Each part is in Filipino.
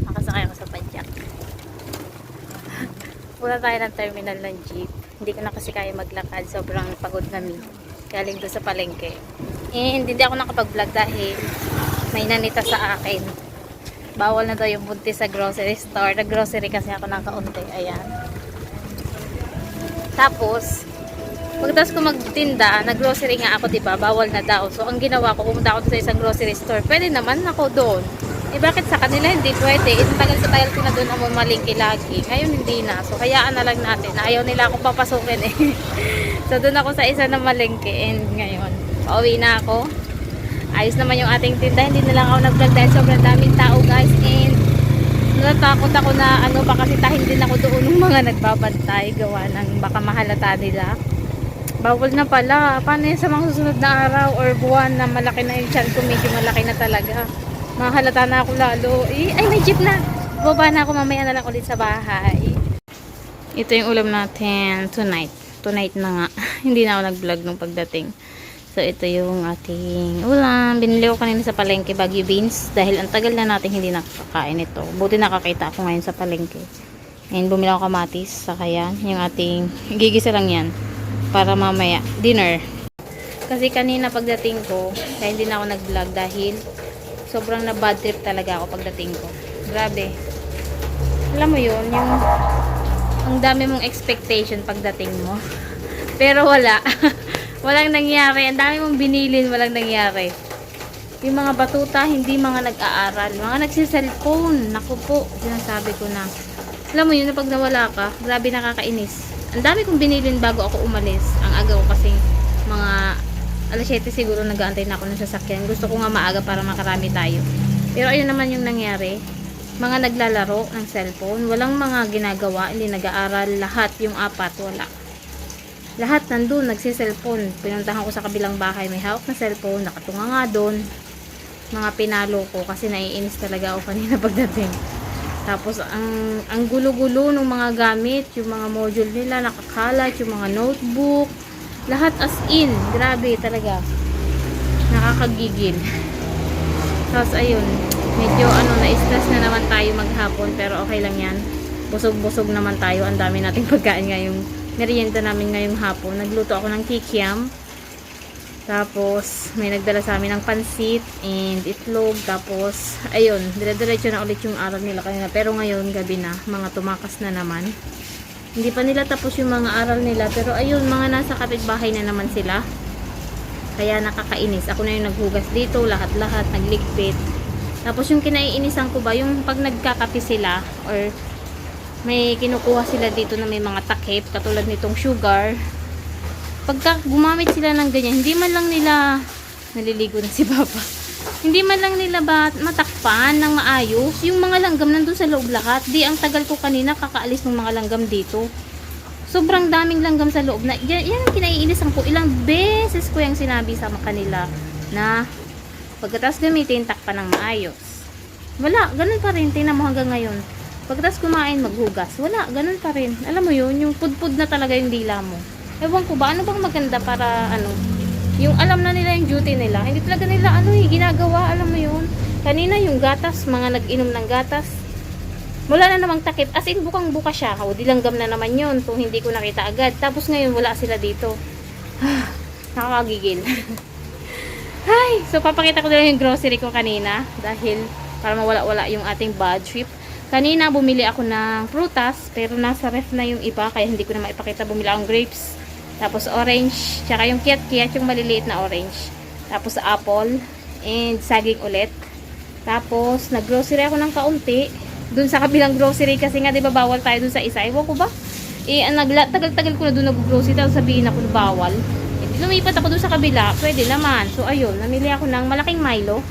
Nakasakay ako sa padyak. Punta tayo ng terminal ng jeep. Hindi ko na kasi kaya maglakad. Sobrang pagod kami. Galing doon sa palengke. And hindi ako nakapag-vlog dahil may nanita sa akin. Bawal na daw yung buntis sa grocery store. Nag-grocery kasi ako ng kaunti. Ayan. Tapos, pagkatapos ko magtinda, nag-grocery nga ako, diba? Bawal na daw. So, ang ginawa ko, pumunta ako sa isang grocery store. Pwede naman ako doon. Eh, bakit sa kanila hindi pwede? Tagal sa tagal ko na doon ang mamalingki lagi. Ngayon, hindi na. So, hayaan na lang natin. Ayaw nila akong papasukin eh. So, doon ako sa isa na malingki. And ngayon, pauwi na ako. Ayos naman yung ating tinda. Hindi na lang ako nag-vlog dahil sobrang daming tao, guys. And natatakot ako na baka sitahin din ako doon ng mga nagbabantay. Gawa ng baka mahalata nila. Bawal na pala. Paano yun sa mga susunod na araw or buwan na malaki na yung tiyan ko? Medyo malaki na talaga. Mahalata na ako lalo. Ay, may jeep na. Baba na ako. Mamaya na lang ulit sa bahay. Ito yung ulam natin tonight. Tonight na nga. Hindi na ako nag-vlog nung pagdating. So, ito yung ating ulam. Binili ko kanina sa palengke, Baguio beans. Dahil ang tagal na natin hindi nakakain ito. Buti nakakita ako ngayon sa palengke. And bumili ako kamatis. Saka yan. Yung ating, gigisa lang yan. Para mamaya, dinner. Kasi kanina pagdating ko, kaya hindi na ako nag-vlog dahil sobrang na bad trip talaga ako pagdating ko. Grabe. Alam mo yun, yung ang dami mong expectation pagdating mo. Pero wala. Walang nangyari. Ang dami mong binilin, walang nangyari. Yung mga batuta, hindi mga nag-aaral. Mga nagsiselfone. Naku po, sinasabi ko na. Alam mo yun, na pag nawala ka, grabe nakakainis. Ang dami kong binilin bago ako umalis. Ang aga ko kasing mga alas 7 siguro nag-aantay na ako ng sasakyan. Gusto ko nga maaga para makarami tayo. Pero ayun naman yung nangyari. Mga naglalaro ng cellphone. Walang mga ginagawa, hindi nag-aaral. Lahat, yung apat, wala. Lahat nandun, nagsiselfone. Pinuntahan ko sa kabilang bahay, may hawak na cellphone, nakatunga nga doon. Mga pinalo ko kasi naiinis talaga ako kanina pagdating. Tapos ang gulo-gulo ng mga gamit, yung mga module nila nakakalat, yung mga notebook, lahat as in, grabe talaga. Nakakagigil. Tapos ayun, medyo na-stress na naman tayo maghapon, pero okay lang yan. Busog-busog naman tayo, ang dami nating pagkain ngayong merienda namin ngayong hapon. Nagluto ako ng kikiam. Tapos, may nagdala sa amin ng pansit and itlog. Tapos, ayun, dire-diretso na ulit yung aral nila kanina. Pero ngayon, gabi na. Mga tumakas na naman. Hindi pa nila tapos yung mga aral nila. Pero ayun, mga nasa kapitbahay na naman sila. Kaya nakakainis. Ako na yung naghugas dito, lahat-lahat, nagligpit. Tapos yung kinaiinisan ko ba, yung pag nagkakape sila, or may kinukuha sila dito na may mga takip katulad nitong sugar. Pagka gumamit sila ng ganyan, hindi man lang nila naliligo na si Papa. Hindi man lang nila ba matakpan ng maayos yung mga langgam nandun sa loob lahat. Di ang tagal ko kanina kakaalis ng mga langgam dito. Sobrang daming langgam sa loob na. Yan ang kinaiinisan ko. Ilang beses ko yung sinabi sa kanila na pagkatapos gamitin, takpan ng maayos. Wala, ganun pa rin. Tingnan mo hanggang ngayon. Pagkatapos kumain, maghugas. Wala, ganun pa rin. Alam mo yun, yung pudpud na talaga yung dila mo. Ewan ko ba, ano bang maganda para, yung alam na nila yung duty nila. Hindi talaga nila, ginagawa, alam mo yun. Kanina yung gatas, mga nag-inom ng gatas. Wala na namang takip. As in, bukang-buka siya. Dilanggam na naman yun. So, hindi ko nakita agad. Tapos ngayon, wala sila dito. Nakakagigil. Ay, so papakita ko na yung grocery ko kanina. Dahil, para mawala-wala yung ating bad trip. Kanina bumili ako ng prutas, pero nasa ref na yung iba, kaya hindi ko na maipakita. Bumili akong grapes, tapos orange, tsaka yung kiat-kiat, yung maliliit na orange. Tapos apple, and saging ulit. Tapos nag-grocery ako ng kaunti, dun sa kabilang grocery, kasi nga diba bawal tayo dun sa isa. Ewan ko ba? Tagal-tagal ko na dun nag-grocery, tapos sabihin ako na bawal. Lumipat ako dun sa kabila, pwede naman. So ayun, namili ako ng malaking Milo.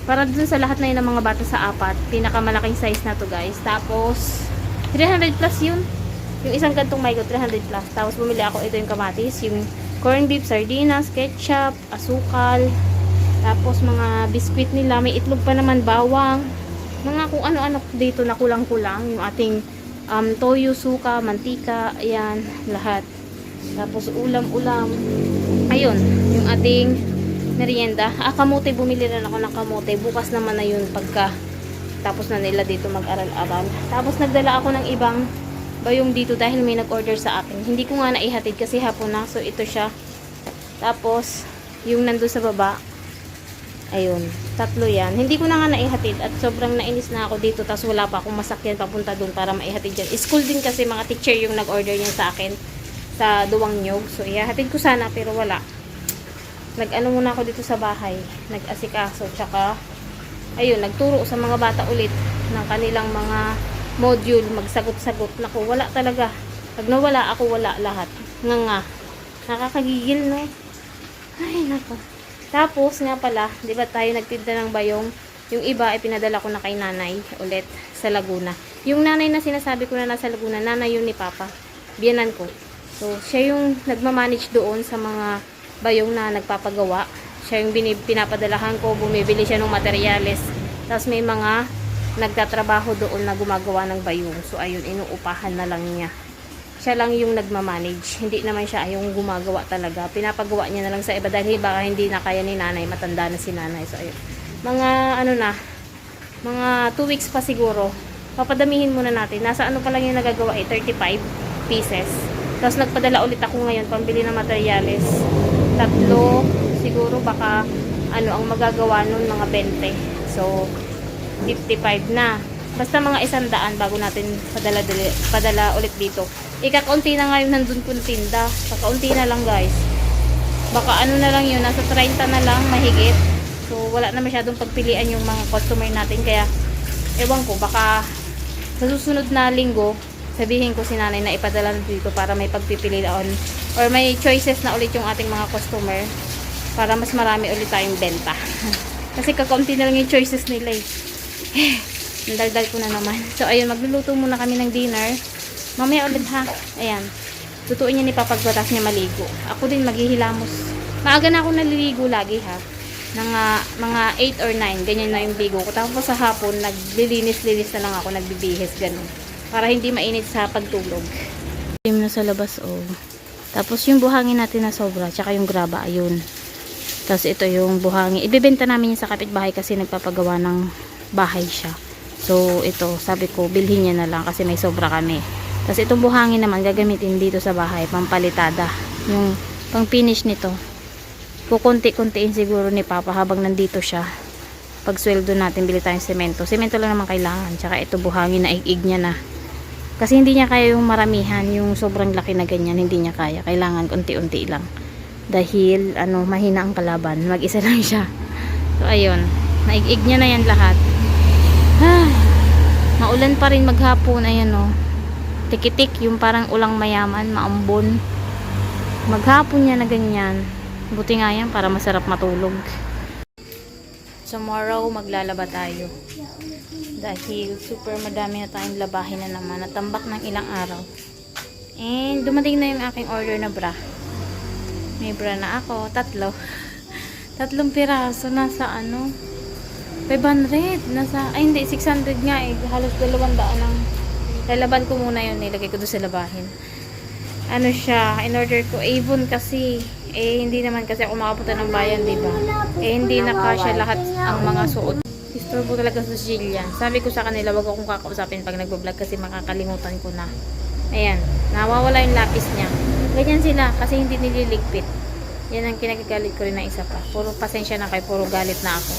Para dun sa lahat na yun ng mga bata sa apat. Pinakamalaking size na to guys. Tapos, 300 plus yun. Yung isang kantong Milo, 300 plus. Tapos, bumili ako ito yung kamatis. Yung corned beef, sardinas, ketchup, asukal. Tapos, mga biskwit nila. May itlog pa naman, bawang. Mga kung ano-ano dito na kulang-kulang. Yung ating toyo, suka, mantika. Ayan, lahat. Tapos, ulam-ulam. Ayun, yung ating merienda. Kamote, bumili rin ako ng kamote. Bukas naman na yun pagka tapos na nila dito mag-aral-aral. Tapos nagdala ako ng ibang bayong dito dahil may nag-order sa akin. Hindi ko nga naihatid kasi hapon na. So ito siya. Tapos yung nandun sa baba, ayun, 3 yan. Hindi ko na nga naihatid at sobrang nainis na ako dito. Tapos wala pa akong masakyan papunta doon para maihatid dyan. School din kasi mga teacher yung nag-order niya sa akin sa Duwang Nyog. So ihatid ko sana pero wala. Nag-ano muna ako dito sa bahay. Nag-asikaso. Tsaka ayun, nagturo sa mga bata ulit ng kanilang mga module, magsagot-sagot. Naku, wala talaga. Pag nawala ako, wala lahat. Nga. Nakakagigil, no? Ay, naku. Tapos, nga pala, di ba tayo nagtinda ng bayong? Yung iba, ay pinadala ko na kay nanay ulit sa Laguna. Yung nanay na sinasabi ko na nasa Laguna, nanay yun ni Papa. Biyanan ko. So, siya yung nagmamanage doon sa mga bayong na nagpapagawa. Siya yung pinapadalahan ko, bumibili siya ng materyales. Tapos may mga nagtatrabaho doon na gumagawa ng bayong. So ayun, inuupahan na lang niya. Siya lang yung nagmamanage. Hindi naman siya yung gumagawa talaga. Pinapagawa niya na lang sa iba dahil baka hindi na kaya ni nanay. Matanda na si nanay. So ayun. Mga ano na, mga 2 weeks pa siguro. Papadamihin muna natin. Nasa ano pa lang yung nagagawa 35 pieces. Tapos nagpadala ulit ako ngayon pambili ng materyales. 3 siguro baka ano ang magagawa nun mga 20. So 55 na. Basta mga 100 bago natin padala ulit dito. Ikakaunti na ngayon nandun kong tinda. Kakaunti na lang guys. Baka ano na lang yun, nasa 30 na lang mahigit. So wala na masyadong pagpilian yung mga customer natin. Kaya ewan ko, baka sa susunod na linggo sabihin ko si nanay na ipadala dito para may pagpipilian or may choices na ulit yung ating mga customer. Para mas marami ulit tayong benta. Kasi kakaunti na lang yung choices nila eh. Nandaldal ko na naman. So, ayun, magluluto muna kami ng dinner. Mamaya ulit ha. Ayan. Tutuin niya ni Papa pagbatas niya maligo. Ako din maghihilamos. Maaga na ako naliligo lagi ha. Mga 8 or 9. Ganyan na yung bigo ko. Tapos sa hapon, naglilinis-linis na lang ako. Nagbibihis, ganun. Para hindi mainit sa pagtulog. Yung na sa labas, oh. Tapos yung buhangin natin na sobra. Tsaka yung graba, ayun. Tapos ito yung buhangin. Ibebenta namin yung sa kapitbahay kasi nagpapagawa ng bahay siya. So ito, sabi ko, bilhin niya na lang kasi may sobra kami. Tapos itong buhangin naman gagamitin dito sa bahay, pampalitada. Yung pang finish nito. Kukunti-kuntiin siguro ni Papa habang nandito siya. Pag sweldo natin, bili tayong semento. Semento lang naman kailangan. Tsaka ito buhangin na ig niya na. Kasi hindi niya kaya yung maramihan, yung sobrang laki na ganyan, hindi niya kaya. Kailangan unti-unti lang. Dahil mahina ang kalaban, mag-isa lang siya. So ayun, naig-ig niya na yan lahat. Maulan pa rin maghapon. Ayan oh, tikitik, yung parang ulang mayaman, maambon. Maghapon niya na ganyan. Buti nga yan para masarap matulog. Tomorrow maglalaba tayo dahil super madami na tayong labahin na naman, natambak ng ilang araw. And dumating na yung aking order na bra. May bra na ako, 3 piraso, nasa 500, nasa, ay hindi, 600 nga eh, halos 200 ang lalaban ko muna yun, nilagay ko doon sa labahin. Ano siya, in order ko, Avon kasi, hindi naman kasi ako makapunta ng bayan, diba? Hindi na kasya lahat ang mga suot. Istorbo talaga sa Jillian. Sabi ko sa kanila, wag akong kakausapin pag nagbablog kasi makakalimutan ko na. Ayan, nawawala yung lapis niya. Ganyan sila kasi hindi nililigpit. Yan ang kinagagalit ko rin na isa pa. Puro pasensya na kayo, puro galit na ako.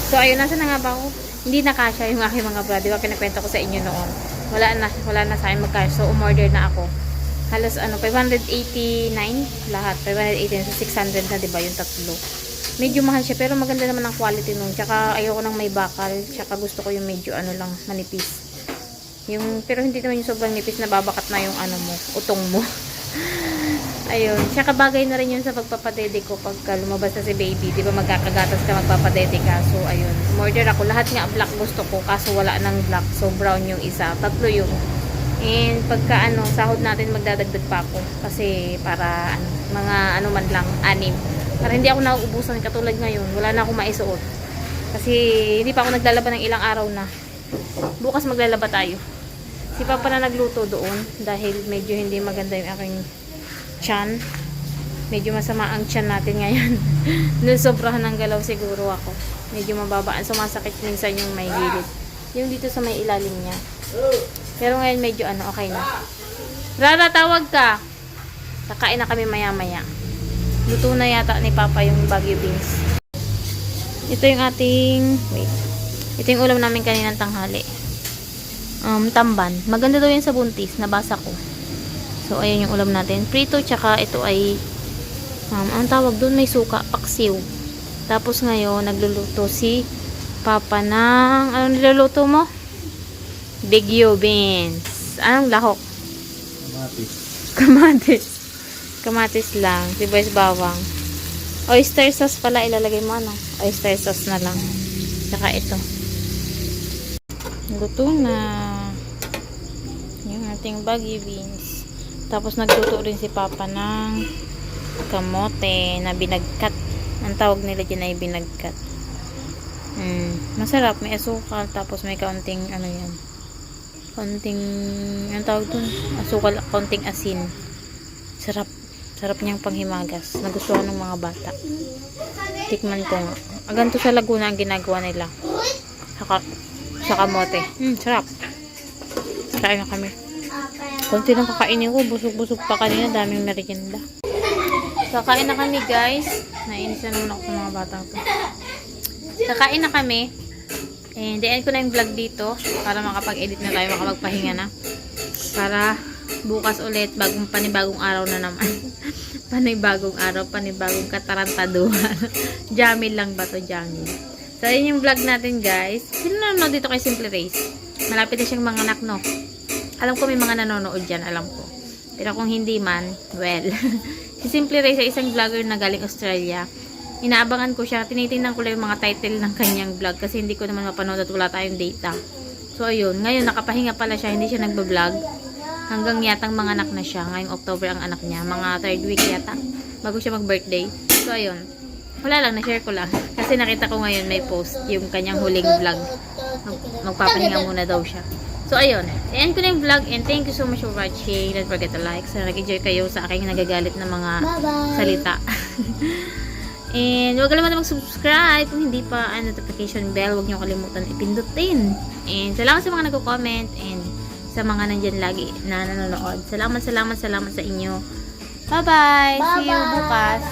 So ayun, nasa na nga ba ako? Hindi na kasya yung aking mga bra. Di ba pinakwento ko sa inyo noon? Wala na sa akin magkasya. So umorder na ako. Halos 589 lahat. 589 sa 600 na, di ba yung 3. Medyo mahal siya pero maganda naman ang quality nung. Tsaka ayoko nang may bakal. Tsaka gusto ko yung medyo manipis. Pero hindi naman yung sobrang nipis na babakat na yung utong mo. Ayun. Tsaka bagay na rin yun sa pagpapadede ko pagka lumabas na si baby. Di ba magkakagatas ka, magpapadede ka. So ayun. Umorder ako. Lahat nga black gusto ko. Kaso wala ng black. So brown yung isa. 3 yung. And pagka sahod natin magdadagdag pa ako. Kasi para mga man lang, 6. Para hindi ako nauubusan katulad ngayon. Wala na akong maisuot. Kasi hindi pa ako naglalaba ng ilang araw na. Bukas maglalaba tayo. Si Papa na nagluto doon dahil medyo hindi maganda yung aking tiyan. Medyo masama ang tiyan natin ngayon. Nasobrahan ng galaw siguro ako. Medyo mababaan. Sumasakit minsan yung may gilid. Yung dito sa may ilalim niya. Pero ngayon medyo okay na. Rara, tawag ka. Kakain na kami maya-maya. Luto na yata ni Papa yung Baguio beans. Ito yung ating, wait. Ito yung ulam namin kaninang tanghali. Tamban. Maganda daw yan sa buntis. Nabasa ko. So, ayan yung ulam natin. Prito, tsaka ito ay, ang tawag doon, may suka, paksiw. Tapos ngayon, nagluluto si Papa ng, anong niluluto mo? Baguio beans. Anong lahok? Kamatis. Kamatis. Kamatis lang. Sibuyas bawang. Oyster sauce pala ilalagay mo, ano? Oyster sauce na lang. Saka ito. Luto na. Yung ating Baguio beans. Tapos nagluto rin si Papa ng kamote na binagkat. Ang tawag nila dyan ay binagkat. Masarap. May asukal. Tapos may kaunting yan. Kaunting, ang tawag dun? Asukal, kaunting asin. Sarap. Sarap niyang panghimagas. Nagustuhan ng mga bata. Tikman ko nga. Ganito sa Laguna ang ginagawa nila. Sa kamote. Sarap. Kain na kami. Konti lang kakainin ko. Busog-busog pa kanina. Daming merienda. Kakain na kami, guys. Nainis na naman ako sa mga batang to. Kakain na kami. And end ko na yung vlog dito. Para makapag-edit na tayo. Makapagpahinga na. Para bukas ulit. Panibagong araw na naman. Panibagong araw. Panibagong katarantaduhan. Jamil lang ba to? Jamil. So, yun yung vlog natin, guys. Sino nanonood dito kay Simple Race? Malapit na siyang mga anak, no? Alam ko may mga nanonood dyan, alam ko. Pero kung hindi man, well. Si Simple Race ay isang vlogger na galing Australia. Inaabangan ko siya. Tinitingnan ko lang yung mga title ng kanyang vlog kasi hindi ko naman mapanood at wala tayong data. So, ayun. Ngayon, nakapahinga pala siya. Hindi siya nagbablog. Hanggang yatang mga anak na siya. Ngayong October ang anak niya. Mga 3rd week yata. Bago siya mag-birthday. So, ayun. Wala lang. Na-share ko lang. Kasi nakita ko ngayon may post yung kanyang huling vlog. Magpapahinga muna daw siya. So, ayun. I-end ko na yung vlog and thank you so much for watching. Don't forget to like. Sana nag-enjoy kayo sa aking nagagalit na mga salita. And huwag kalimutan mag-subscribe. Kung hindi pa ang notification bell, huwag niyo kalimutan ipindutin. And salamat sa mga nagko-comment and sa mga nandyan lagi na nanonood. Salamat sa inyo. Bye-bye! See you bukas!